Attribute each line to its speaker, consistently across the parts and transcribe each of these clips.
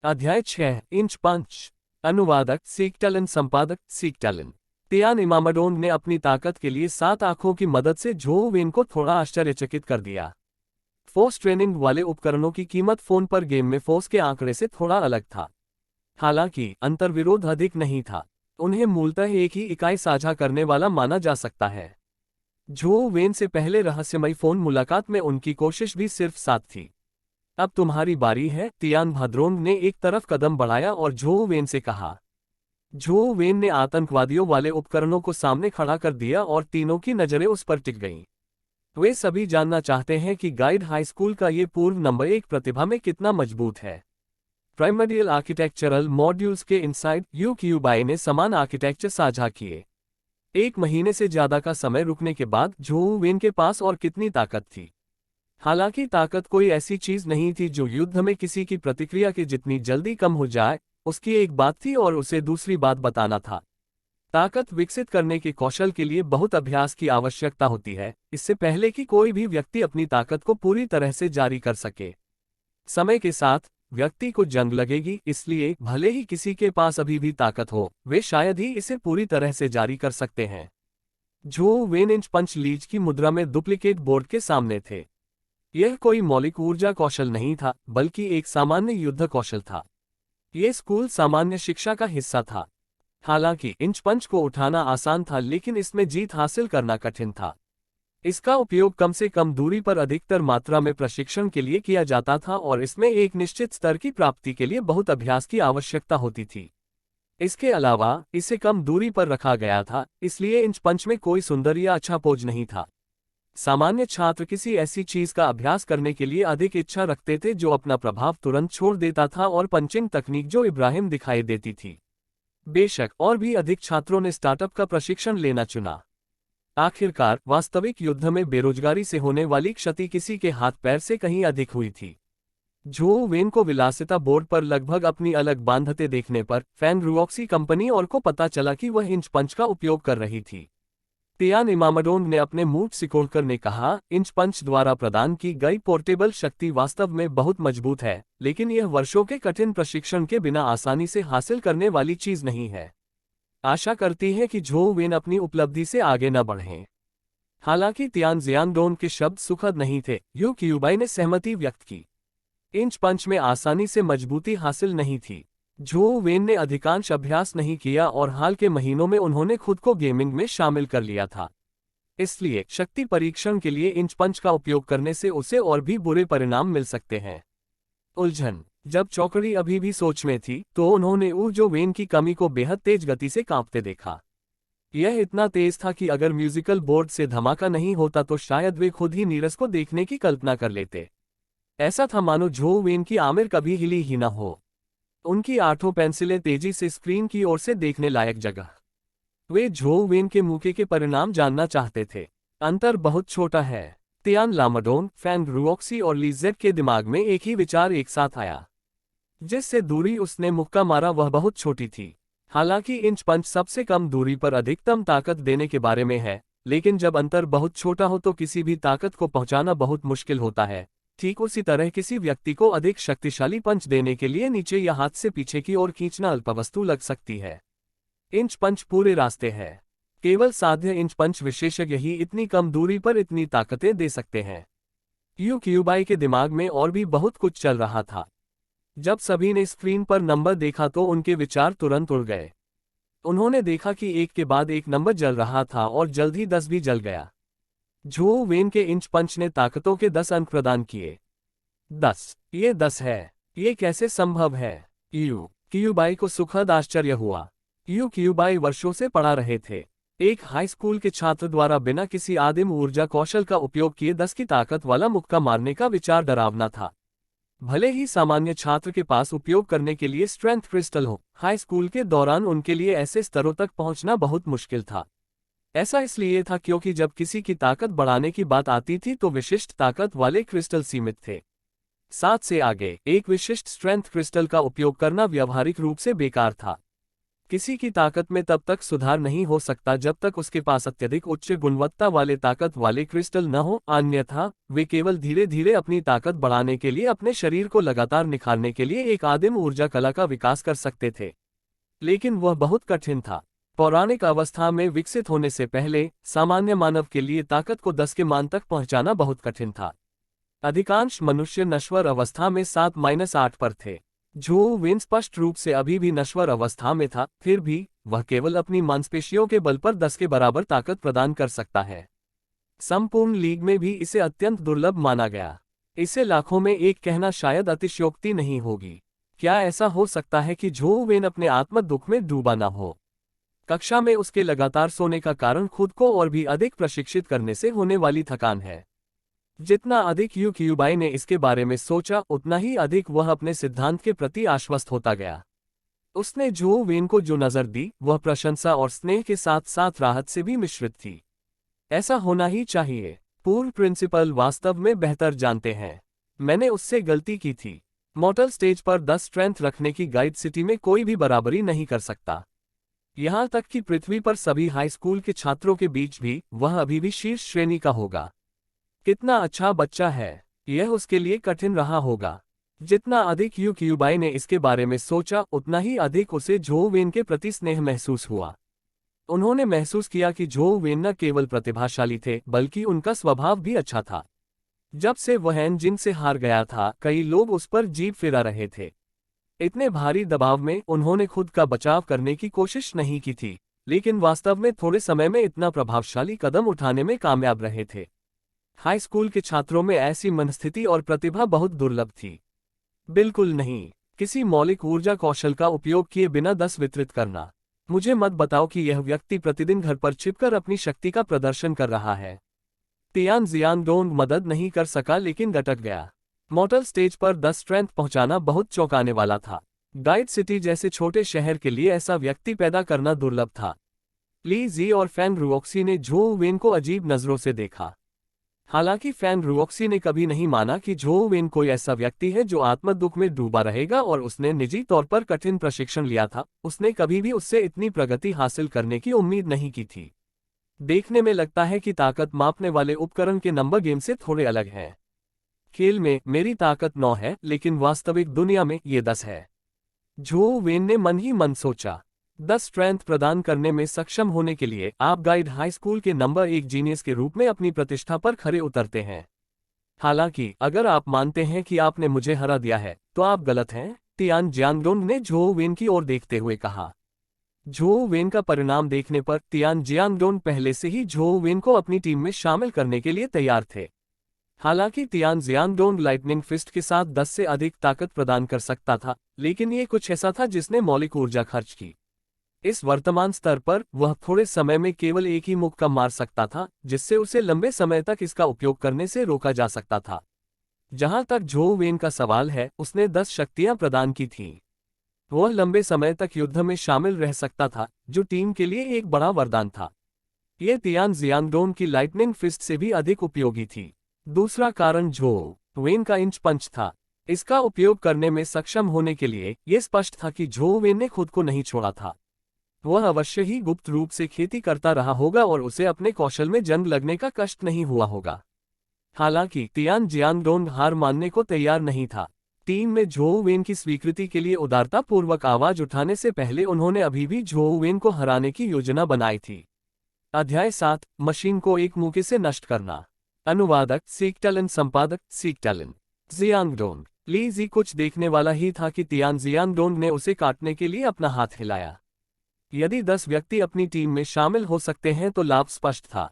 Speaker 1: अध्याय 6 इंच पंच। अनुवादक सीकटलन, संपादक सीकटलन। तियान इमामडोंग ने अपनी ताकत के लिए 7 आंखों की मदद से झो वेन को थोड़ा आश्चर्यचकित कर दिया। फोर्स ट्रेनिंग वाले उपकरणों की कीमत फोन पर गेम में फोर्स के आंकड़े से थोड़ा अलग था। हालांकि अंतर्विरोध अधिक नहीं था। उन्हें मूलतः एक ही इकाई साझा करने वाला माना जा सकता है। झो वेन से पहले रहस्यमयी फोन मुलाकात में उनकी कोशिश भी सिर्फ 7 थी। अब तुम्हारी बारी है, तियान भाद्रोंग ने एक तरफ कदम बढ़ाया और झो वेन से कहा। झो वेन ने आतंकवादियों वाले उपकरणों को सामने खड़ा कर दिया और तीनों की नजरें उस पर टिक गईं। वे सभी जानना चाहते हैं कि गाइड हाई स्कूल का ये पूर्व नंबर 1 प्रतिभा में कितना मजबूत है। प्राइमरियल आर्किटेक्चरल मॉड्यूल्स के इनसाइड यू क्यूबाई ने समान आर्किटेक्चर साझा किए। 1 महीने से ज्यादा का समय रुकने के बाद झो वेन के पास और कितनी ताकत थी। हालांकि ताकत कोई ऐसी चीज नहीं थी जो युद्ध में किसी की प्रतिक्रिया के जितनी जल्दी कम हो जाए। उसकी एक बात थी और उसे दूसरी बात बताना था। ताकत विकसित करने के कौशल के लिए बहुत अभ्यास की आवश्यकता होती है, इससे पहले कि कोई भी व्यक्ति अपनी ताकत को पूरी तरह से जारी कर सके। समय के साथ व्यक्ति को जंग लगेगी, इसलिए भले ही किसी के पास अभी भी ताकत हो, वे शायद ही इसे पूरी तरह से जारी कर सकते हैं। झो वेन इंच पंच लीज की मुद्रा में डुप्लीकेट बोर्ड के सामने थे। यह कोई मौलिक ऊर्जा कौशल नहीं था, बल्कि एक सामान्य युद्ध कौशल था। यह स्कूल सामान्य शिक्षा का हिस्सा था। हालांकि इंच पंच को उठाना आसान था, लेकिन इसमें जीत हासिल करना कठिन था। इसका उपयोग कम से कम दूरी पर अधिकतर मात्रा में प्रशिक्षण के लिए किया जाता था और इसमें एक निश्चित स्तर की प्राप्ति के लिए बहुत अभ्यास की आवश्यकता होती थी। इसके अलावा इसे कम दूरी पर रखा गया था, इसलिए इंच पंच में कोई सुंदर या अच्छा पोज नहीं था। सामान्य छात्र किसी ऐसी चीज का अभ्यास करने के लिए अधिक इच्छा रखते थे जो अपना प्रभाव तुरंत छोड़ देता था और पंचिंग तकनीक जो इब्राहिम दिखाई देती थी। बेशक और भी अधिक छात्रों ने स्टार्टअप का प्रशिक्षण लेना चुना। आखिरकार वास्तविक युद्ध में बेरोजगारी से होने वाली क्षति किसी के हाथ पैर से कहीं अधिक हुई थी। झो वेन को विलासिता बोर्ड पर लगभग अपनी अलग बांधते देखने पर फैंग रुऑक्सी कंपनी और को पता चला कि वह इंच पंच का उपयोग कर रही थी। तियान इमामडोंग ने अपने मुंह सिकोड़कर ने कहा, इंच पंच द्वारा प्रदान की गई पोर्टेबल शक्ति वास्तव में बहुत मजबूत है, लेकिन यह वर्षों के कठिन प्रशिक्षण के बिना आसानी से हासिल करने वाली चीज नहीं है। आशा करती है कि झो वेन अपनी उपलब्धि से आगे न बढ़ें। हालांकि तियान जियांगडोंग के शब्द सुखद नहीं थे। यू क्यूबाई ने सहमति व्यक्त की। इंच पंच में आसानी से मजबूती हासिल नहीं थी। झो वेन ने अधिकांश अभ्यास नहीं किया और हाल के महीनों में उन्होंने खुद को गेमिंग में शामिल कर लिया था। इसलिए शक्ति परीक्षण के लिए इंच पंच का उपयोग करने से उसे और भी बुरे परिणाम मिल सकते हैं। उलझन। जब चौकड़ी अभी भी सोच में थी तो उन्होंने झो वेन की कमी को बेहद तेज गति से कांपते देखा। यह इतना तेज था कि अगर म्यूजिकल बोर्ड से धमाका नहीं होता तो शायद वे खुद ही नीरस को देखने की कल्पना कर लेते। ऐसा था मानो झो वेन की आमिर कभी हिली ही न हो। उनकी 8 पेंसिलें तेजी से स्क्रीन की ओर से देखने लायक जगह। वे झो वेन के मुके के परिणाम जानना चाहते थे। अंतर बहुत छोटा है। तियान लामडोंग, फैंग रुऑक्सी और लीजेट के दिमाग में एक ही विचार एक साथ आया। जिससे दूरी उसने मुक्का मारा वह बहुत छोटी थी। हालांकि इंच पंच सबसे कम दूरी पर अधिकतम ताकत देने के बारे में है, लेकिन जब अंतर बहुत छोटा हो तो किसी भी ताकत को पहुंचाना बहुत मुश्किल होता है। ठीक उसी तरह किसी व्यक्ति को अधिक शक्तिशाली पंच देने के लिए नीचे या हाथ से पीछे की ओर खींचना अल्पवस्तु लग सकती है। इंच पंच पूरे रास्ते है। केवल साध्य इंच पंच विशेषज्ञ ही इतनी कम दूरी पर इतनी ताकतें दे सकते हैं। यू क्यूबाई के दिमाग में और भी बहुत कुछ चल रहा था। जब सभी ने स्क्रीन पर नंबर देखा तो उनके विचार तुरंत उड़ गए। उन्होंने देखा कि एक के बाद एक नंबर जल रहा था और जल्द ही 10 भी जल गया। झो वेन के इंच पंच ने ताकतों के 10 अंक प्रदान किए। 10। ये 10 है। ये कैसे संभव है? यू क्यूबाई को सुखद आश्चर्य हुआ। यू क्यूबाई वर्षों से पढ़ा रहे थे। एक हाई स्कूल के छात्र द्वारा बिना किसी आदिम ऊर्जा कौशल का उपयोग किए 10 की ताकत वाला मुक्का मारने का विचार डरावना था। भले ही सामान्य छात्र के पास उपयोग करने के लिए स्ट्रेंथ क्रिस्टल हो, हाई स्कूल के दौरान उनके लिए ऐसे स्तरों तक पहुंचना बहुत मुश्किल था। ऐसा इसलिए था क्योंकि जब किसी की ताकत बढ़ाने की बात आती थी तो विशिष्ट ताकत वाले क्रिस्टल सीमित थे। 7 से आगे एक विशिष्ट स्ट्रेंथ क्रिस्टल का उपयोग करना व्यावहारिक रूप से बेकार था। किसी की ताकत में तब तक सुधार नहीं हो सकता जब तक उसके पास अत्यधिक उच्च गुणवत्ता वाले ताकत वाले क्रिस्टल न हो, अन्यथा वे केवल धीरे धीरे अपनी ताकत बढ़ाने के लिए अपने शरीर को लगातार निखारने के लिए एक आदिम ऊर्जा कला का विकास कर सकते थे। लेकिन वह बहुत कठिन था। पौराणिक अवस्था में विकसित होने से पहले सामान्य मानव के लिए ताकत को 10 के मान तक पहुंचाना बहुत कठिन था। अधिकांश मनुष्य नश्वर अवस्था में 7-8 पर थे। झो वेन स्पष्ट रूप से अभी भी नश्वर अवस्था में था, फिर भी वह केवल अपनी मांसपेशियों के बल पर 10 के बराबर ताकत प्रदान कर सकता है। संपूर्ण लीग में भी इसे अत्यंत दुर्लभ माना गया। इसे लाखों में एक कहना शायद अतिशयोक्ति नहीं होगी। क्या ऐसा हो सकता है कि झो वेन अपने आत्म दुख में डूबा ना हो? कक्षा में उसके लगातार सोने का कारण खुद को और भी अधिक प्रशिक्षित करने से होने वाली थकान है। जितना अधिक यू क्यूबाई ने इसके बारे में सोचा, उतना ही अधिक वह अपने सिद्धांत के प्रति आश्वस्त होता गया। उसने झो वेन को जो नजर दी, वह प्रशंसा और स्नेह के साथ साथ राहत से भी मिश्रित थी। ऐसा होना ही चाहिए। पूर्व प्रिंसिपल वास्तव में बेहतर जानते हैं। मैंने उससे गलती की थी। मॉर्टल स्टेज पर 10 स्ट्रेंथ रखने की गाइड सिटी में कोई भी बराबरी नहीं कर सकता। यहां तक कि पृथ्वी पर सभी हाई स्कूल के छात्रों के बीच भी वह अभी भी शीर्ष श्रेणी का होगा। कितना अच्छा बच्चा है। यह उसके लिए कठिन रहा होगा। जितना अधिक यू क्यूबाई ने इसके बारे में सोचा, उतना ही अधिक उसे झो वेन के प्रति स्नेह महसूस हुआ। उन्होंने महसूस किया कि झो वेन न केवल प्रतिभाशाली थे, बल्कि उनका स्वभाव भी अच्छा था। जब से वह एंजिन से हार गया था, कई लोग उस पर जीभ फिरा रहे थे। इतने भारी दबाव में उन्होंने खुद का बचाव करने की कोशिश नहीं की थी, लेकिन वास्तव में थोड़े समय में इतना प्रभावशाली कदम उठाने में कामयाब रहे थे। हाई स्कूल के छात्रों में ऐसी मनस्थिति और प्रतिभा बहुत दुर्लभ थी। बिल्कुल नहीं। किसी मौलिक ऊर्जा कौशल का उपयोग किए बिना 10 वितरित करना। मुझे मत बताओ कि यह व्यक्ति प्रतिदिन घर पर छिपकर अपनी शक्ति का प्रदर्शन कर रहा है। तियान जियांगडोंग मदद नहीं कर सका, लेकिन डटक गया। मॉर्टल स्टेज पर 10 स्ट्रेंथ पहुंचाना बहुत चौंकाने वाला था। गाइड सिटी जैसे छोटे शहर के लिए ऐसा व्यक्ति पैदा करना दुर्लभ था। ली जी और फैंग रुओक्सी ने झो वेन को अजीब नजरों से देखा। हालांकि फैंग रुओक्सी ने कभी नहीं माना कि झो वेन कोई ऐसा व्यक्ति है जो आत्म दुख में डूबा रहेगा, और उसने निजी तौर पर कठिन प्रशिक्षण लिया था। उसने कभी भी उससे इतनी प्रगति हासिल करने की उम्मीद नहीं की थी। देखने में लगता है कि ताकत मापने वाले उपकरण के नंबर गेम से थोड़े अलग हैं। खेल में मेरी ताकत 9 है, लेकिन वास्तविक दुनिया में ये 10 है। झो वेन ने मन ही मन सोचा। 10 स्ट्रेंथ प्रदान करने में सक्षम होने के लिए आप गाइड हाई स्कूल के नंबर 1 जीनियस के रूप में अपनी प्रतिष्ठा पर खरे उतरते हैं। हालांकि अगर आप मानते हैं कि आपने मुझे हरा दिया है, तो आप गलत हैं, तियान जियांगडोंग ने झो वेन की ओर देखते हुए कहा। झो वेन का परिणाम देखने पर तियान जियांगडोंग पहले से ही झो वेन को अपनी टीम में शामिल करने के लिए तैयार थे। हालांकि तियान जियांगडोंग लाइटनिंग फिस्ट के साथ 10 से अधिक ताकत प्रदान कर सकता था, लेकिन ये कुछ ऐसा था जिसने मौलिक ऊर्जा खर्च की। इस वर्तमान स्तर पर वह थोड़े समय में केवल एक ही मुक्का मार सकता था, जिससे उसे लंबे समय तक इसका उपयोग करने से रोका जा सकता था। जहां तक झो वेन का सवाल है, उसने 10 शक्तियां प्रदान की थीं। वह लंबे समय तक युद्ध में शामिल रह सकता था, जो टीम के लिए एक बड़ा वरदान था। यह तियान जियांगडोंग की लाइटनिंग फिस्ट से भी अधिक उपयोगी थी। दूसरा कारण झो वेन का इंच पंच था। इसका उपयोग करने में सक्षम होने के लिए यह स्पष्ट था कि झो वेन ने खुद को नहीं छोड़ा था। वह अवश्य ही गुप्त रूप से खेती करता रहा होगा और उसे अपने कौशल में जंग लगने का कष्ट नहीं हुआ होगा। हालांकि तियान जियांगडोंग हार मानने को तैयार नहीं था। टीम में झो वेन की स्वीकृति के लिए उदारतापूर्वक आवाज उठाने से पहले उन्होंने अभी भी झो वेन को हराने की योजना बनाई थी। अध्याय 7, मशीन को एक मुक्के से नष्ट करना। अनुवादक सीक्टलन, संपादक सीक्टलन। जियांगडोंग। ली जी कुछ देखने वाला ही था कि तियान जियांगडोंग ने उसे काटने के लिए अपना हाथ हिलाया। यदि 10 व्यक्ति अपनी टीम में शामिल हो सकते हैं तो लाभ स्पष्ट था।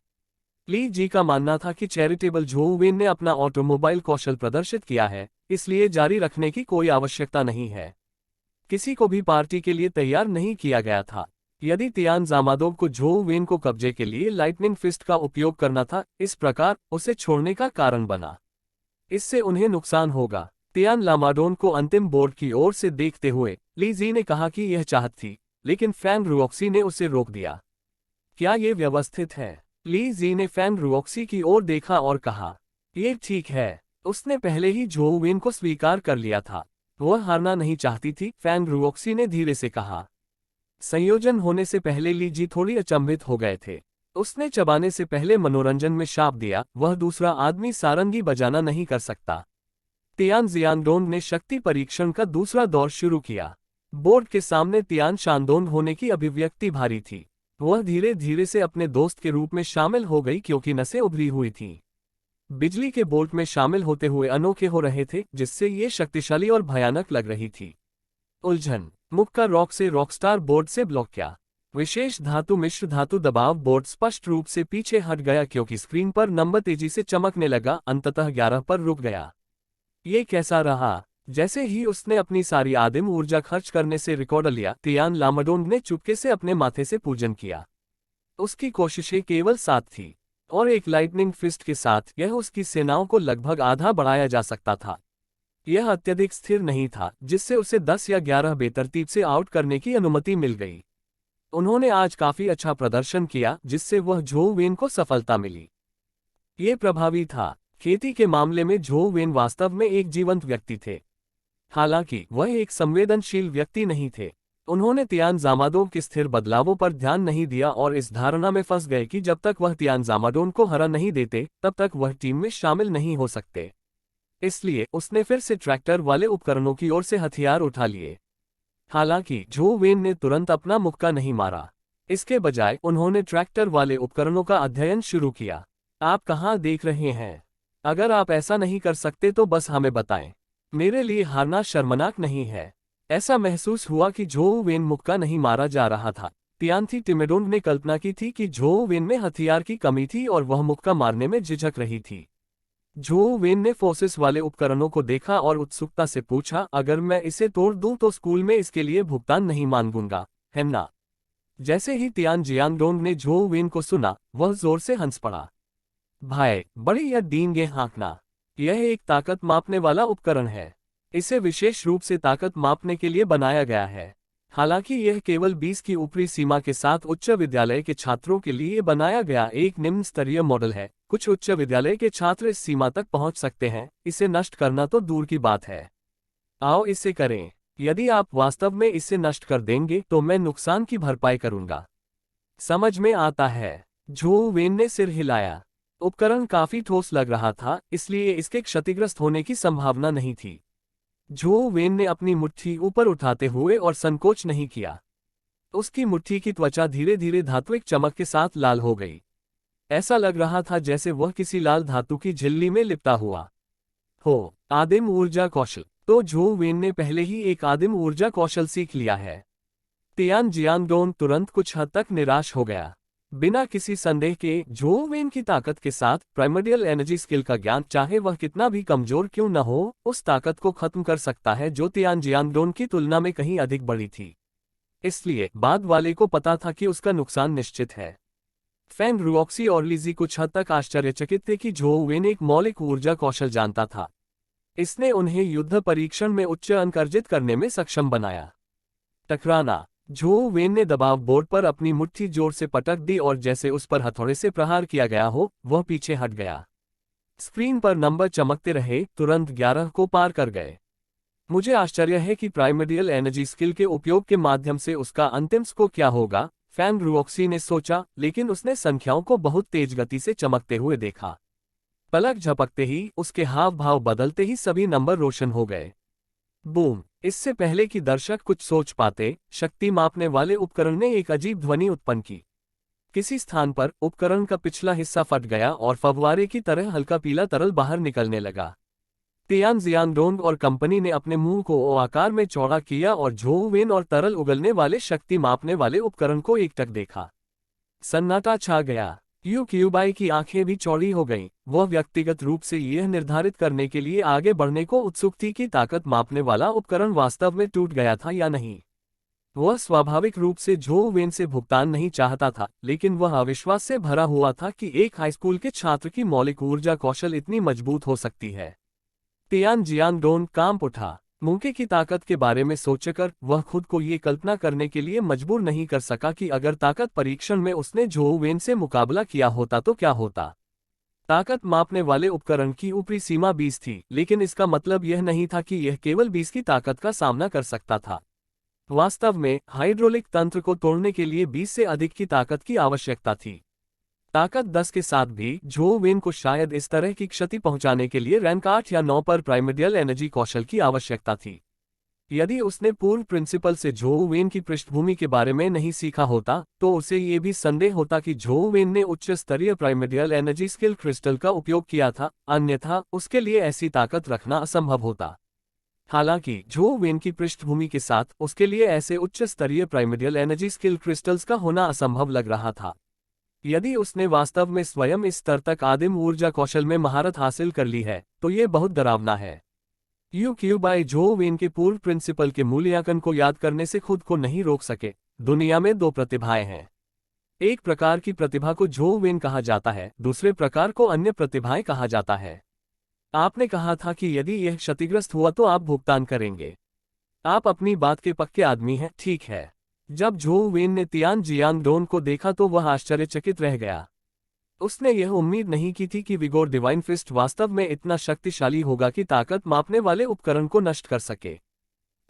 Speaker 1: ली जी का मानना था कि चैरिटेबल झो वेन ने अपना ऑटोमोबाइल कौशल प्रदर्शित किया है, इसलिए जारी रखने की कोई आवश्यकता नहीं है। किसी को भी पार्टी के लिए तैयार नहीं किया गया था। यदि तियान जामादोव को झो वेन को कब्जे के लिए लाइटनिंग फिस्ट का उपयोग करना था, इस प्रकार उसे छोड़ने का कारण बना। इससे उन्हें नुकसान होगा। तियान लामाडोन को अंतिम बोर्ड की ओर से देखते हुए ली जी ने कहा कि यह चाहत थी, लेकिन फैंग रुओक्सी ने उसे रोक दिया। क्या ये व्यवस्थित है? ली जी ने फैंग रुओक्सी की ओर देखा और कहा, यह ठीक है। उसने पहले ही झो वेन को स्वीकार कर लिया था। वह हारना नहीं चाहती थी, फैंग रुओक्सी ने धीरे से कहा। संयोजन होने से पहले ली जी थोड़ी अचंभित हो गए थे। उसने चबाने से पहले मनोरंजन में शाप दिया, वह दूसरा आदमी सारंगी बजाना नहीं कर सकता। तियान जियांगडोंग ने शक्ति परीक्षण का दूसरा दौर शुरू किया। बोर्ड के सामने तियान शानदोंग होने की अभिव्यक्ति भारी थी। वह धीरे धीरे से अपने दोस्त के रूप में शामिल हो गई क्योंकि नसें उभरी हुई थीं। बिजली के बोल्ट में शामिल होते हुए अनोखे हो रहे थे, जिससे ये शक्तिशाली और भयानक लग रही थी। उलझन, मुख का रॉक से रॉकस्टार बोर्ड से ब्लॉक किया। विशेष धातु मिश्र धातु दबाव बोर्ड स्पष्ट रूप से पीछे हट गया क्योंकि स्क्रीन पर नंबर तेजी से चमकने लगा, अंततः 11 पर रुक गया। ये कैसा रहा? जैसे ही उसने अपनी सारी आदिम ऊर्जा खर्च करने से रिकॉर्ड लिया, तियान लामाडोंग ने चुपके से अपने माथे से पूजन किया। उसकी कोशिशें केवल 7 थी, और एक लाइटनिंग फिस्ट के साथ यह उसकी सेनाओं को लगभग आधा बढ़ाया जा सकता था। यह अत्यधिक स्थिर नहीं था, जिससे उसे 10 या 11 बेतरतीब से आउट करने की अनुमति मिल गई। उन्होंने आज काफी अच्छा प्रदर्शन किया, जिससे वह झोउ वेन को सफलता मिली। ये प्रभावी था। खेती के मामले में झोउ वेन वास्तव में एक जीवंत व्यक्ति थे। हालांकि वह एक संवेदनशील व्यक्ति नहीं थे। उन्होंने तियान जामाडोंग के स्थिर बदलावों पर ध्यान नहीं दिया और इस धारणा में फंस गए कि जब तक वह तियान जामाडोंग को हरा नहीं देते, तब तक वह टीम में शामिल नहीं हो सकते। इसलिए उसने फिर से ट्रैक्टर वाले उपकरणों की ओर से हथियार उठा लिए। हालांकि झोउ वेन ने तुरंत अपना मुक्का नहीं मारा। इसके बजाय उन्होंने ट्रैक्टर वाले उपकरणों का अध्ययन शुरू किया। आप कहाँ देख रहे हैं? अगर आप ऐसा नहीं कर सकते तो बस हमें बताएं। मेरे लिए हारना शर्मनाक नहीं है। ऐसा महसूस हुआ कि झोउ वेन मुक्का नहीं मारा जा रहा था। तियानथी टिमेडोंग ने कल्पना की थी कि झोउ वेन में हथियार की कमी थी और वह मुक्का मारने में झिझक रही थी। झोउ वेन ने फोर्सेस वाले उपकरणों को देखा और उत्सुकता से पूछा, अगर मैं इसे तोड़ दूं तो स्कूल में इसके लिए भुगतान नहीं मांगूंगा, है ना? जैसे ही तियान जियांगडोंग ने झोउ वेन को सुना, वह जोर से हंस पड़ा। भाई, बड़ी या डींगे हाँकना। यह एक ताकत मापने वाला उपकरण है। इसे विशेष रूप से ताकत मापने के लिए बनाया गया है। हालांकि यह केवल 20 की ऊपरी सीमा के साथ उच्च विद्यालय के छात्रों के लिए बनाया गया एक निम्न स्तरीय मॉडल है। कुछ उच्च विद्यालय के छात्र इस सीमा तक पहुंच सकते हैं, इसे नष्ट करना तो दूर की बात है। आओ इसे करें। यदि आप वास्तव में इसे नष्ट कर देंगे तो मैं नुकसान की भरपाई करूंगा। समझ में आता है? झोउ वेन ने सिर हिलाया। उपकरण काफी ठोस लग रहा था, इसलिए इसके क्षतिग्रस्त होने की संभावना नहीं थी। झोउ वेन ने अपनी मुट्ठी ऊपर उठाते हुए और संकोच नहीं किया। उसकी मुट्ठी की त्वचा धीरे धीरे धात्विक चमक के साथ लाल हो गई। ऐसा लग रहा था जैसे वह किसी लाल धातु की झिल्ली में लिपटा हुआ हो। आदिम ऊर्जा कौशल। तो झोउ वेन ने पहले ही एक आदिम ऊर्जा कौशल सीख लिया है। तियान जियांगडोंग तुरंत कुछ हद तक निराश हो गया। बिना किसी संदेह के झोउ वेन की ताकत के साथ प्राइमर्डियल एनर्जी स्किल का ज्ञान, चाहे वह कितना भी कमजोर क्यों न हो, उस ताकत को खत्म कर सकता है जो तियान जियांगडोंग की तुलना में कहीं अधिक बड़ी थी। इसलिए बाद वाले को पता था कि उसका नुकसान निश्चित है। फैंग रुओक्सी और लीजी कुछ हद तक आश्चर्यचकित थे कि झोउ वेन एक मौलिक ऊर्जा कौशल जानता था। इसने उन्हें युद्ध परीक्षण में उच्च अंक अर्जित करने में सक्षम बनाया। टकराना। झोउ वेन ने दबाव बोर्ड पर अपनी मुट्ठी जोर से पटक दी और जैसे उस पर हथौड़े से प्रहार किया गया हो, वह पीछे हट गया। स्क्रीन पर नंबर चमकते रहे, तुरंत 11 को पार कर गए। मुझे आश्चर्य है कि प्राइमर्डियल एनर्जी स्किल के उपयोग के माध्यम से उसका अंतिम स्कोर क्या होगा, फैंग रुओक्सी ने सोचा, लेकिन उसने संख्याओं को बहुत तेज गति से चमकते हुए देखा। पलक झपकते ही, उसके हाव भाव बदलते ही सभी नंबर रोशन हो गए। बूम! इससे पहले कि दर्शक कुछ सोच पाते, शक्ति मापने वाले उपकरण ने एक अजीब ध्वनि उत्पन्न की। किसी स्थान पर उपकरण का पिछला हिस्सा फट गया और फव्वारे की तरह हल्का पीला तरल बाहर निकलने लगा। तियान जियांगडोंग और कंपनी ने अपने मुंह को ओ आकार में चौड़ा किया और झोउ वेन और तरल उगलने वाले शक्ति मापने वाले उपकरण को एकटक देखा। सन्नाटा छा गया। क्यूबाई की आंखें भी चौड़ी हो गईं। वह व्यक्तिगत रूप से यह निर्धारित करने के लिए आगे बढ़ने को उत्सुक थी कि ताकत मापने वाला उपकरण वास्तव में टूट गया था या नहीं। वह स्वाभाविक रूप से झोउ वेन से भुगतान नहीं चाहता था, लेकिन वह अविश्वास से भरा हुआ था कि एक हाईस्कूल के छात्र की मौलिक ऊर्जा कौशल इतनी मजबूत हो सकती है। तियान जियांगडोंग कांप उठा। मुक्के की ताकत के बारे में सोचकर वह खुद को ये कल्पना करने के लिए मजबूर नहीं कर सका कि अगर ताकत परीक्षण में उसने झोउ वेन से मुकाबला किया होता तो क्या होता। ताकत मापने वाले उपकरण की ऊपरी सीमा 20 थी, लेकिन इसका मतलब यह नहीं था कि यह केवल 20 की ताकत का सामना कर सकता था। वास्तव में हाइड्रोलिक तंत्र को तोड़ने के लिए 20 से अधिक की ताकत की आवश्यकता थी। ताकत 10 के साथ भी झो वेन को शायद इस तरह की क्षति पहुंचाने के लिए रैंक 8 या 9 पर प्राइमर्डियल एनर्जी कौशल की आवश्यकता थी। यदि उसने पूर्व प्रिंसिपल से झो वेन की पृष्ठभूमि के बारे में नहीं सीखा होता तो उसे ये भी संदेह होता कि झो वेन ने उच्च स्तरीय प्राइमर्डियल एनर्जी स्किल क्रिस्टल का उपयोग किया था, अन्यथा उसके लिए ऐसी ताकत रखना असंभव होता। हालांकि झो वेन की पृष्ठभूमि के साथ उसके लिए ऐसे उच्च स्तरीय प्राइमर्डियल एनर्जी स्किल क्रिस्टल्स का होना असंभव लग रहा था। यदि उसने वास्तव में स्वयं इस स्तर तक आदिम ऊर्जा कौशल में महारत हासिल कर ली है तो ये बहुत डरावना है। यूक्यूबाई झो वेन के पूर्व प्रिंसिपल के मूल्यांकन को याद करने से खुद को नहीं रोक सके। दुनिया में दो प्रतिभाएं हैं। एक प्रकार की प्रतिभा को झो वेन कहा जाता है, दूसरे प्रकार को अन्य प्रतिभाएं कहा जाता है। आपने कहा था कि यदि यह क्षतिग्रस्त हुआ तो आप भुगतान करेंगे। आप अपनी बात के पक्के आदमी हैं, ठीक है। जब झो वेन ने तियान जियांगडोन को देखा तो वह आश्चर्यचकित रह गया। उसने यह उम्मीद नहीं की थी कि विगोर डिवाइन फिस्ट वास्तव में इतना शक्तिशाली होगा कि ताकत मापने वाले उपकरण को नष्ट कर सके।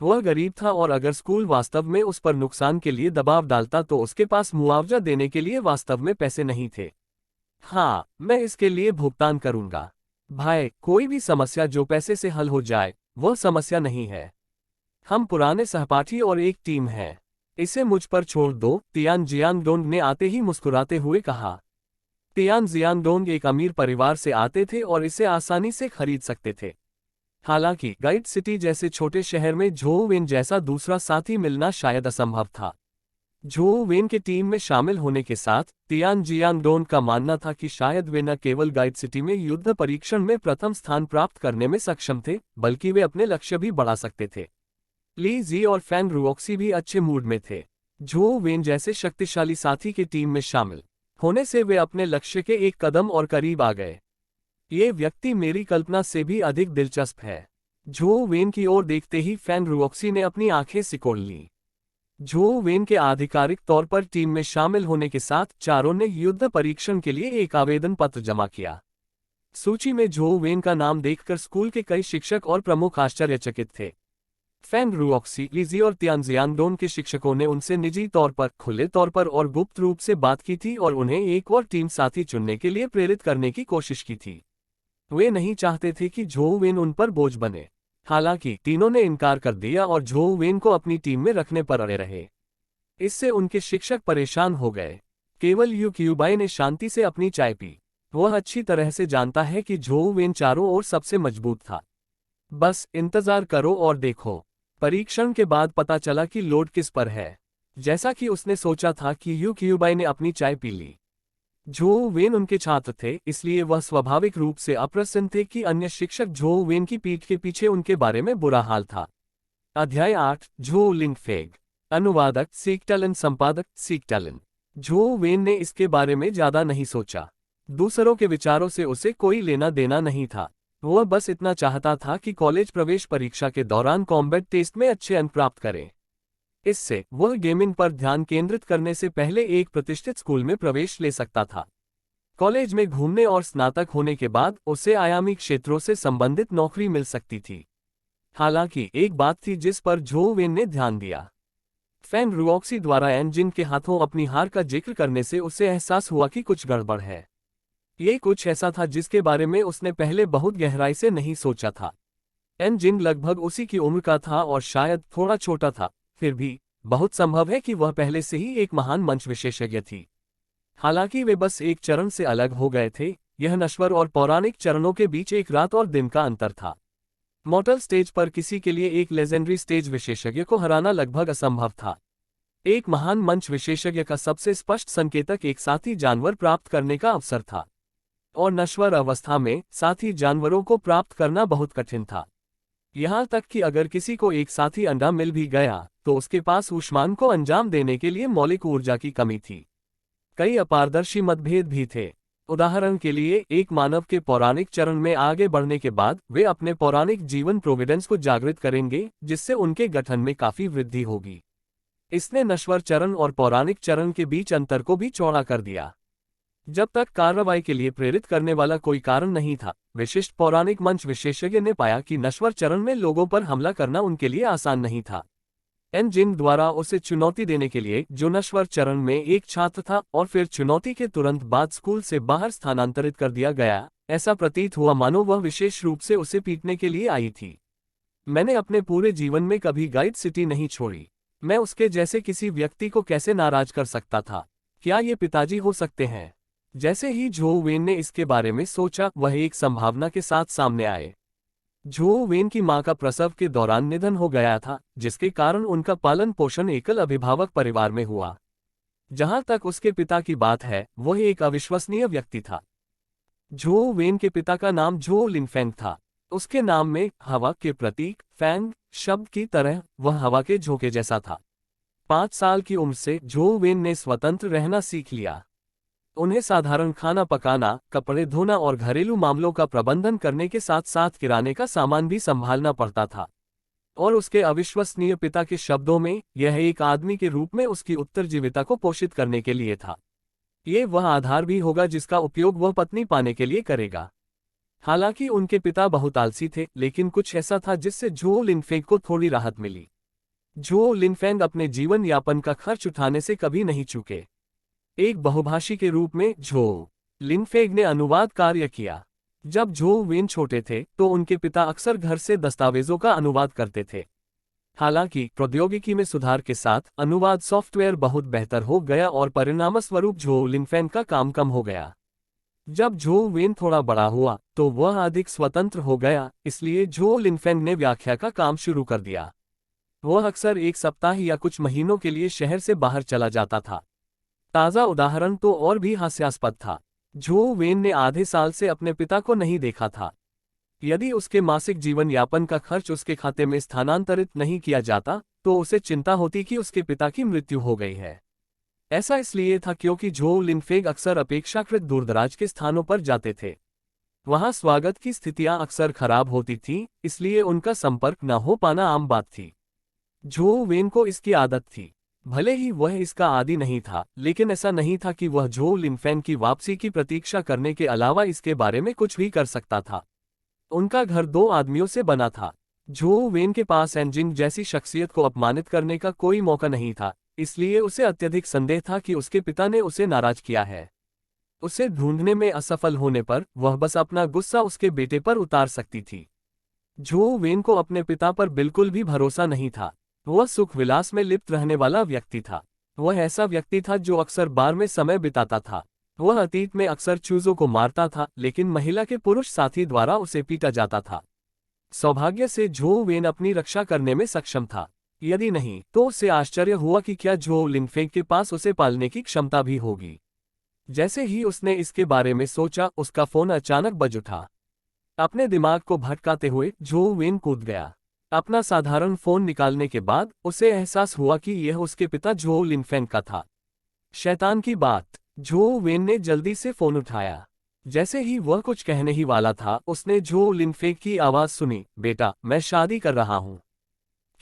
Speaker 1: वह गरीब था और अगर स्कूल वास्तव में उस पर नुकसान के लिए दबाव डालता तो उसके पास मुआवजा देने के लिए वास्तव में पैसे नहीं थे। हाँ, मैं इसके लिए भुगतान करूंगा। भाई, कोई भी समस्या जो पैसे से हल हो जाए वह समस्या नहीं है। हम पुराने सहपाठी और एक टीम हैं। इसे मुझ पर छोड़ दो, तियान जियांगडोंग ने आते ही मुस्कुराते हुए कहा। तियान जियांगडोंग एक अमीर परिवार से आते थे और इसे आसानी से खरीद सकते थे। हालांकि गाइड सिटी जैसे छोटे शहर में झो वेन जैसा दूसरा साथी मिलना शायद असंभव था। झो वेन के टीम में शामिल होने के साथ तियान जियांगडोंग का मानना था कि शायद वे न केवल गाइड सिटी में युद्ध परीक्षण में प्रथम स्थान प्राप्त करने में सक्षम थे, बल्कि वे अपने लक्ष्य भी बढ़ा सकते थे। ली जी और फैंग रुओक्सी भी अच्छे मूड में थे। झो वेन जैसे शक्तिशाली साथी की टीम में शामिल होने से वे अपने लक्ष्य के एक कदम और करीब आ गए। ये व्यक्ति मेरी कल्पना से भी अधिक दिलचस्प है। झो वेन की ओर देखते ही फैंग रुओक्सी ने अपनी आंखें सिकोड़ लीं। झो वेन के आधिकारिक तौर पर टीम में शामिल होने के साथ चारों ने युद्ध परीक्षण के लिए एक आवेदन पत्र जमा किया। सूची में झो वेन का नाम देखकर स्कूल के कई शिक्षक और प्रमुख आश्चर्यचकित थे। फैंग रुओक्सी, लीजी और तियान जियांगडोंग के शिक्षकों ने उनसे निजी तौर पर, खुले तौर पर और गुप्त रूप से बात की थी और उन्हें एक और टीम साथी चुनने के लिए प्रेरित करने की कोशिश की थी। वे नहीं चाहते थे कि झो वेन उन पर बोझ बने। हालांकि तीनों ने इनकार कर दिया और झो वेन को अपनी टीम में रखने पर अड़े रहे। इससे उनके शिक्षक परेशान हो गए। केवल यूक्यूबाई ने शांति से अपनी चाय पी। वह अच्छी तरह से जानता है कि झो वेन चारों ओर सबसे मजबूत था। बस इंतजार करो और देखो। परीक्षण के बाद पता चला कि लोड किस पर है। जैसा कि उसने सोचा था कि यूक्यूबाई ने अपनी चाय पी ली। झो वेन उनके छात्र थे, इसलिए वह स्वाभाविक रूप से अप्रसन्न थे कि अन्य शिक्षक झो वेन की पीठ के पीछे उनके बारे में बुरा हाल था। अध्याय 8, झो लिंगफेग। अनुवादक सीक्टलन, संपादक सीक्टलन। झो वेन ने इसके बारे में ज्यादा नहीं सोचा। दूसरों के विचारों से उसे कोई लेना देना नहीं था। वह बस इतना चाहता था कि कॉलेज प्रवेश परीक्षा के दौरान कॉम्बैट टेस्ट में अच्छे अंक प्राप्त करे। इससे वह गेमिंग पर ध्यान केंद्रित करने से पहले एक प्रतिष्ठित स्कूल में प्रवेश ले सकता था। कॉलेज में घूमने और स्नातक होने के बाद उसे आयामी क्षेत्रों से संबंधित नौकरी मिल सकती थी। हालांकि एक बात थी जिस पर झो वेन ने ध्यान दिया। फैंग रुओक्सी द्वारा एनजिन के हाथों अपनी हार का जिक्र करने से उसे एहसास हुआ कि कुछ गड़बड़ है। ये कुछ ऐसा था जिसके बारे में उसने पहले बहुत गहराई से नहीं सोचा था। एनजिन लगभग उसी की उम्र का था और शायद थोड़ा छोटा था, फिर भी बहुत संभव है कि वह पहले से ही एक महान मंच विशेषज्ञ थी। हालांकि वे बस एक चरण से अलग हो गए थे। यह नश्वर और पौराणिक चरणों के बीच एक रात और दिन का अंतर था। मॉर्टल स्टेज पर किसी के लिए एक लेजेंडरी स्टेज विशेषज्ञ को हराना लगभग असंभव था। एक महान मंच विशेषज्ञ का सबसे स्पष्ट संकेतक एक साथी जानवर प्राप्त करने का अवसर था, और नश्वर अवस्था में साथी जानवरों को प्राप्त करना बहुत कठिन था। यहाँ तक कि अगर किसी को एक साथी अंडा मिल भी गया तो उसके पास ऊष्मान को अंजाम देने के लिए मौलिक ऊर्जा की कमी थी। कई अपारदर्शी मतभेद भी थे। उदाहरण के लिए, एक मानव के पौराणिक चरण में आगे बढ़ने के बाद वे अपने पौराणिक जीवन प्रोविडेंस को जागृत करेंगे, जिससे उनके गठन में काफी वृद्धि होगी। इसने नश्वर चरण और पौराणिक चरण के बीच अंतर को भी चौड़ा कर दिया। जब तक कार्रवाई के लिए प्रेरित करने वाला कोई कारण नहीं था, विशिष्ट पौराणिक मंच विशेषज्ञ ने पाया कि नश्वर चरण में लोगों पर हमला करना उनके लिए आसान नहीं था। एन जिंग द्वारा उसे चुनौती देने के लिए, जो नश्वर चरण में एक छात्र था और फिर चुनौती के तुरंत बाद स्कूल से बाहर स्थानांतरित कर दिया गया, ऐसा प्रतीत हुआ मानो वह विशेष रूप से उसे पीटने के लिए आई थी। मैंने अपने पूरे जीवन में कभी गाइड सिटी नहीं छोड़ी। मैं उसके जैसे किसी व्यक्ति को कैसे नाराज कर सकता था? क्या ये पिताजी हो सकते हैं? जैसे ही जो वेन ने इसके बारे में सोचा, वह एक संभावना के साथ सामने आए। जो वेन की मां का प्रसव के दौरान निधन हो गया था, जिसके कारण उनका पालन पोषण एकल अभिभावक परिवार में हुआ। जहां तक उसके पिता की बात है, वह एक अविश्वसनीय व्यक्ति था। जो वेन के पिता का नाम जो लिनफेंग था। उसके नाम में हवा के प्रतीक फैंग शब्द की तरह वह हवा के झोंके जैसा था। 5 साल की उम्र से जो वेन ने स्वतंत्र रहना सीख लिया। उन्हें साधारण खाना पकाना, कपड़े धोना और घरेलू मामलों का प्रबंधन करने के साथ साथ किराने का सामान भी संभालना पड़ता था। और उसके अविश्वसनीय पिता के शब्दों में, यह एक आदमी के रूप में उसकी उत्तरजीविता को पोषित करने के लिए था। ये वह आधार भी होगा जिसका उपयोग वह पत्नी पाने के लिए करेगा। हालांकि उनके पिता बहुत आलसी थे, लेकिन कुछ ऐसा था जिससे जो लिनफेंग को थोड़ी राहत मिली। जो लिनफेंग अपने जीवन यापन का खर्च उठाने से कभी नहीं चूके। एक बहुभाषी के रूप में जो लिनफेंग ने अनुवाद कार्य किया। जब जो वेन छोटे थे तो उनके पिता अक्सर घर से दस्तावेजों का अनुवाद करते थे। हालांकि प्रौद्योगिकी में सुधार के साथ अनुवाद सॉफ्टवेयर बहुत बेहतर हो गया और परिणामस्वरूप जो लिनफेंग का काम कम हो गया। जब जो वेन थोड़ा बड़ा हुआ तो वह अधिक स्वतंत्र हो गया, इसलिए जो लिनफेंग ने व्याख्या का काम शुरू कर दिया। वह अक्सर एक सप्ताह या कुछ महीनों के लिए शहर से बाहर चला जाता था। ताज़ा उदाहरण तो और भी हास्यास्पद था। जो वेन ने आधे साल से अपने पिता को नहीं देखा था। यदि उसके मासिक जीवन यापन का खर्च उसके खाते में स्थानांतरित नहीं किया जाता, तो उसे चिंता होती कि उसके पिता की मृत्यु हो गई है। ऐसा इसलिए था क्योंकि जो लिनफेंग अक्सर अपेक्षाकृत दूरदराज के स्थानों पर जाते थे। वहां स्वागत की स्थितियां अक्सर खराब होती थीं, इसलिए उनका संपर्क न हो पाना आम बात थी। जो वेन को इसकी आदत थी। भले ही वह इसका आदी नहीं था, लेकिन ऐसा नहीं था कि वह जो लिनफेंग की वापसी की प्रतीक्षा करने के अलावा इसके बारे में कुछ भी कर सकता था। उनका घर 2 आदमियों से बना था। जो वेन के पास एनजिंग जैसी शख्सियत को अपमानित करने का कोई मौका नहीं था, इसलिए उसे अत्यधिक संदेह था कि उसके पिता ने उसे नाराज किया है। उसे ढूंढने में असफल होने पर वह बस अपना गुस्सा उसके बेटे पर उतार सकती थी। जो वेन को अपने पिता पर बिल्कुल भी भरोसा नहीं था। वह सुख विलास में लिप्त रहने वाला व्यक्ति था। वह ऐसा व्यक्ति था जो अक्सर बार में समय बिताता था। वह अतीत में अक्सर चूजों को मारता था, लेकिन महिला के पुरुष साथी द्वारा उसे पीटा जाता था। सौभाग्य से जो वेन अपनी रक्षा करने में सक्षम था। यदि नहीं, तो उसे आश्चर्य हुआ कि क्या जो लिनफेंग के पास उसे पालने की क्षमता भी होगी। जैसे ही उसने इसके बारे में सोचा, उसका फोन अचानक बज उठा। अपने दिमाग को भटकाते हुए जो वेन कूद गया। अपना साधारण फोन निकालने के बाद उसे एहसास हुआ कि यह उसके पिता जो लिनफेंग का था। शैतान की बात। जो वेन ने जल्दी से फोन उठाया। जैसे ही वह कुछ कहने ही वाला था, उसने जो लिनफेंग की आवाज सुनी, बेटा, मैं शादी कर रहा हूं।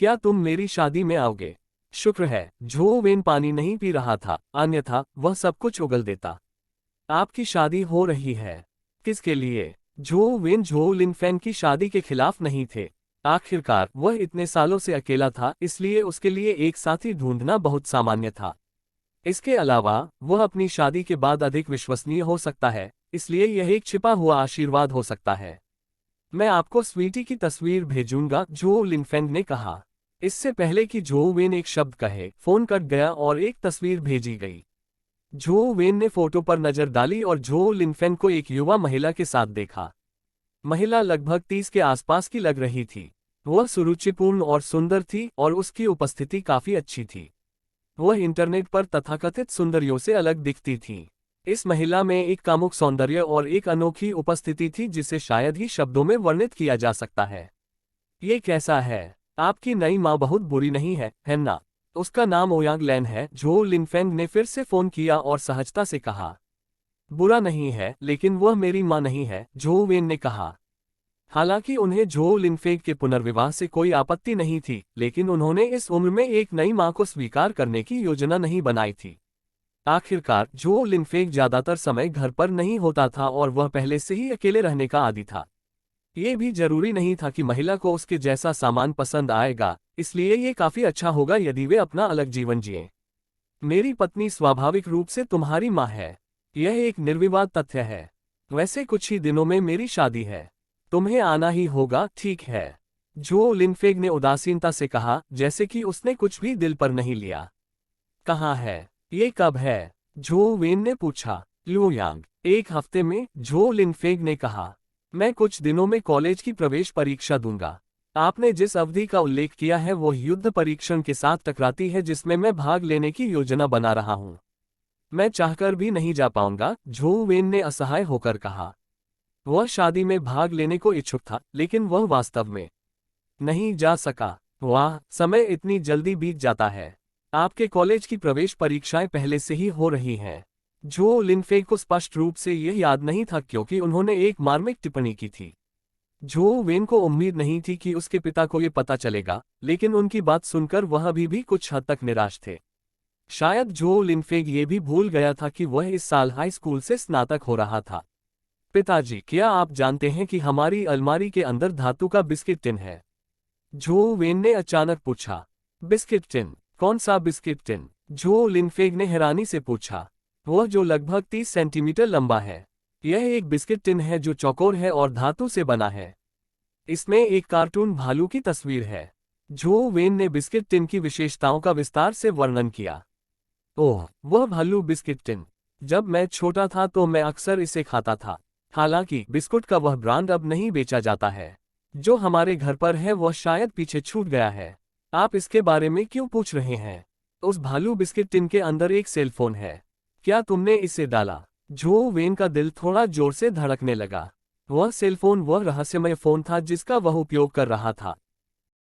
Speaker 1: क्या तुम मेरी शादी में आओगे? शुक्र है जो वेन पानी नहीं पी रहा था, अन्यथा वह सब कुछ उगल देता। आपकी शादी हो रही है। किसके लिए? जो वेन जो लिनफेंग की शादी के खिलाफ नहीं थे। आखिरकार वह इतने सालों से अकेला था, इसलिए उसके लिए एक साथी ढूंढना बहुत सामान्य था। इसके अलावा वह अपनी शादी के बाद अधिक विश्वसनीय हो सकता है, इसलिए यह एक छिपा हुआ आशीर्वाद हो सकता है। मैं आपको स्वीटी की तस्वीर भेजूंगा, जो लिनफेंग ने कहा। इससे पहले कि जो वेन एक शब्द कहे, फोन कट गया और एक तस्वीर भेजी गई। जो वेन ने फोटो पर नजर डाली और जो लिनफेंग को एक युवा महिला के साथ देखा। महिला लगभग 30 के आसपास की लग रही थी। वह सुरुचिपूर्ण और सुंदर थी और उसकी उपस्थिति काफी अच्छी थी। वह इंटरनेट पर तथाकथित सुंदरियों से अलग दिखती थी। इस महिला में एक कामुक सौंदर्य और एक अनोखी उपस्थिति थी जिसे शायद ही शब्दों में वर्णित किया जा सकता है। ये कैसा है? आपकी नई माँ बहुत बुरी नहीं है ना? उसका नाम ओयांग लैन है। जो लिनफेंग ने फिर से फोन किया और सहजता से कहा। बुरा नहीं है, लेकिन वह मेरी माँ नहीं है, जो वेन ने कहा। हालांकि उन्हें जो लिनफेंग के पुनर्विवाह से कोई आपत्ति नहीं थी, लेकिन उन्होंने इस उम्र में एक नई मां को स्वीकार करने की योजना नहीं बनाई थी। आखिरकार जो लिनफेंग ज्यादातर समय घर पर नहीं होता था और वह पहले से ही अकेले रहने का आदी था। ये भी जरूरी नहीं था कि महिला को उसके जैसा सामान पसंद आएगा, इसलिए ये काफी अच्छा होगा यदि वे अपना अलग जीवन जिए। मेरी पत्नी स्वाभाविक रूप से तुम्हारी माँ है। यह एक निर्विवाद तथ्य है। वैसे कुछ ही दिनों में मेरी शादी है। तुम्हें आना ही होगा, ठीक है? जो लिनफेग ने उदासीनता से कहा, जैसे कि उसने कुछ भी दिल पर नहीं लिया। कहाँ है? ये कब है? झो वेन ने पूछा। लुयांग, 1 हफ्ते में, झो लिनफेग ने कहा। मैं कुछ दिनों में कॉलेज की प्रवेश परीक्षा दूंगा। आपने जिस अवधि का उल्लेख किया है वो युद्ध परीक्षण के साथ टकराती है जिसमें मैं भाग लेने की योजना बना रहा हूं। मैं चाहकर भी नहीं जा पाऊंगा, झो वेन ने असहाय होकर कहा। वह शादी में भाग लेने को इच्छुक था, लेकिन वह वास्तव में नहीं जा सका। वाह, समय इतनी जल्दी बीत जाता है। आपके कॉलेज की प्रवेश परीक्षाएं पहले से ही हो रही हैं। झो लिनफेग को स्पष्ट रूप से यह याद नहीं था क्योंकि उन्होंने एक मार्मिक टिप्पणी की थी। झो वेन को उम्मीद नहीं थी कि उसके पिता को यह पता चलेगा, लेकिन उनकी बात सुनकर वह अभी भी कुछ हद तक निराश थे। शायद झो लिनफेग ये भी भूल गया था कि वह इस साल हाई स्कूल से स्नातक हो रहा था। पिताजी, क्या आप जानते हैं कि हमारी अलमारी के अंदर धातु का बिस्किट टिन है? झो वेन ने अचानक पूछा। Biscuit tin? कौन सा बिस्किट टिन? झो लिनफेग ने हैरानी से पूछा। वह जो लगभग 30 सेंटीमीटर लंबा है। यह एक बिस्किट टिन है जो चौकोर है और धातु से बना है। इसमें एक कार्टून भालू की तस्वीर है। झो वेन ने बिस्किट टिन की विशेषताओं का विस्तार से वर्णन किया। ओह, वह भालू बिस्किट टिन। जब मैं छोटा था तो मैं अक्सर इसे खाता था। हालांकि बिस्कुट का वह ब्रांड अब नहीं बेचा जाता है। जो हमारे घर पर है वह शायद पीछे छूट गया है। आप इसके बारे में क्यों पूछ रहे हैं? उस भालू बिस्किट टिन के अंदर एक सेलफोन है। क्या तुमने इसे डाला? झो वेन का दिल थोड़ा जोर से धड़कने लगा। वह सेलफोन वह रहस्यमय फोन था जिसका वह उपयोग कर रहा था।